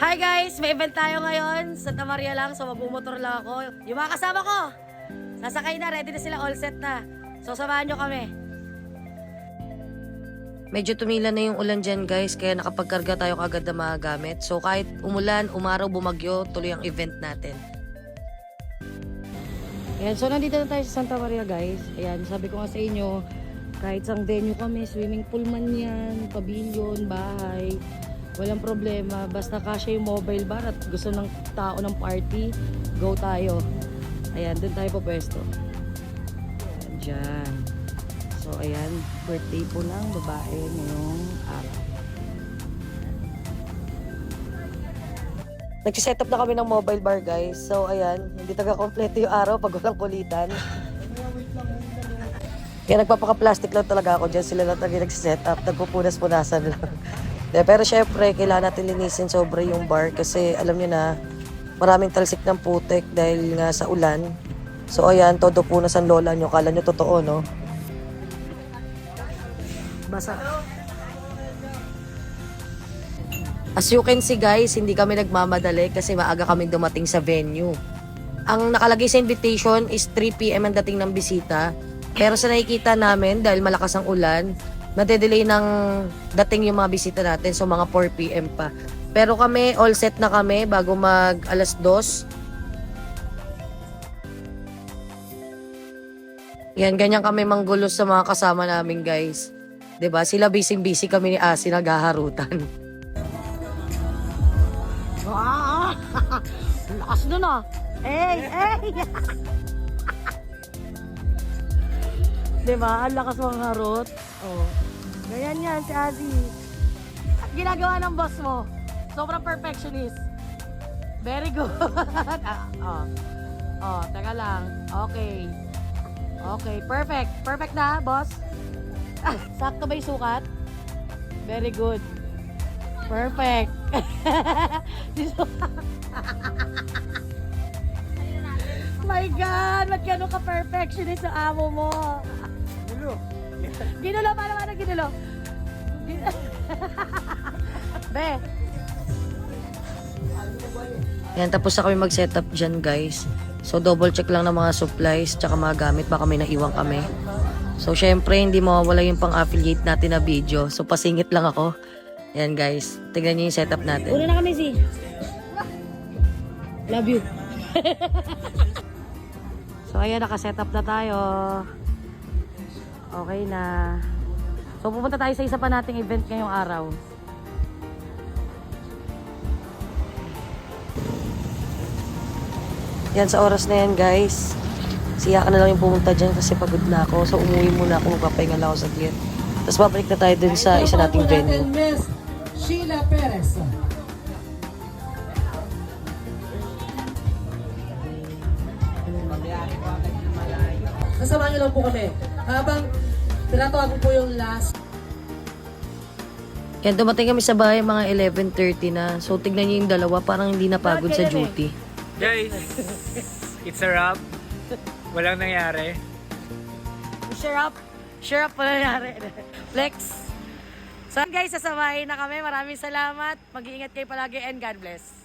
Hi guys! May event tayo ngayon. Santa Maria lang, so magbumotor lang ako. Yung mga kasama ko, nasakay na, ready na sila, all set na. So samahan nyo kami. Medyo tumila na yung ulan dyan guys, kaya nakapagkarga tayo kagad ng mga gamit. So kahit umulan, umaraw, bumagyo, tuloy ang event natin. Ayan, so nandito na tayo sa Santa Maria guys. Ayan, sabi ko nga sa inyo, kahit sang venue kami, swimming pool man yan, pavilion, bahay, walang problema. Basta kasya yung mobile bar at gusto ng tao ng party, go tayo. Ayan, dun tayo po pwesto. Ayan, dyan. So, ayan, birthday po ng babae ngayong araw. Nagsiset up na kami ng mobile bar guys. So, ayan, hindi taga-kompleto yung araw pag walang kulitan. Kaya nagpapaka-plastic lang talaga ako dyan. Sila lang talaga nagsiset up. Nagpupunas-punasan lang. Pero syempre, kailangan natin linisin sobra yung bar kasi alam nyo na, maraming talsik ng putek dahil nga sa ulan. So ayan, todo punas ang lola nyo. Kala nyo totoo, no? Basa. As you can see guys, hindi kami nagmamadali kasi maaga kaming dumating sa venue. Ang nakalagay sa invitation is 3 PM ang dating ng bisita. Pero sa nakikita namin, dahil malakas ang ulan, nade-delay ng dating yung mga bisita natin. So mga 4 PM pa. Pero kami, all set na kami bago mag 2:00. Yan, ganyan kami manggulos sa mga kasama namin guys. 'Di ba? Sila busy-busy, kami ni Asi naghaharutan. Ah! Lakas nun ah! Hey! Hey! Diba? Ang lakas mong harot. Oh. Ganyan yan si Asi. Ginagawa ng boss mo. Sobrang perfectionist. Very good. Teka lang. Okay. Okay, perfect. Perfect na, boss. Sakto ba yung sukat? Very good. Perfect. My God! Ba't gano'n ka-perfectionist sa amo mo? Ginulo, paano ginulo? Be. Yan, tapos na kami mag-setup dyan guys. So double check lang ng mga supplies tsaka mga gamit, baka may naiwan kami. So syempre hindi mawawala yung pang-affiliate natin na video. So pasingit lang ako. Yan guys, tignan niyo yung setup natin. Una na kami si. Love you. So ayan, naka-setup na tayo. Okay na. So pupunta tayo sa isa pa nating event ngayong araw. Yan, sa oras na yan guys, siya ka na lang yung pumunta dyan kasi pagod na ako. So umuwi muna ako, magpapahinga lang ako saglit. Tapos babalik na tayo dun sa isa nating venue. Miss Sheila Perez. Kasama niyo lang po kami. Habang tinatawag po yung last. Yan, dumating kami sa bahay mga 11:30 na. So tignan niyo yung dalawa, parang hindi napagod sa duty. Guys, it's a wrap. Walang nangyari. Share up. Share up pala nangyari. Flex. So guys, sasamahin na kami. Maraming salamat. Mag-iingat kayo palagi and God bless.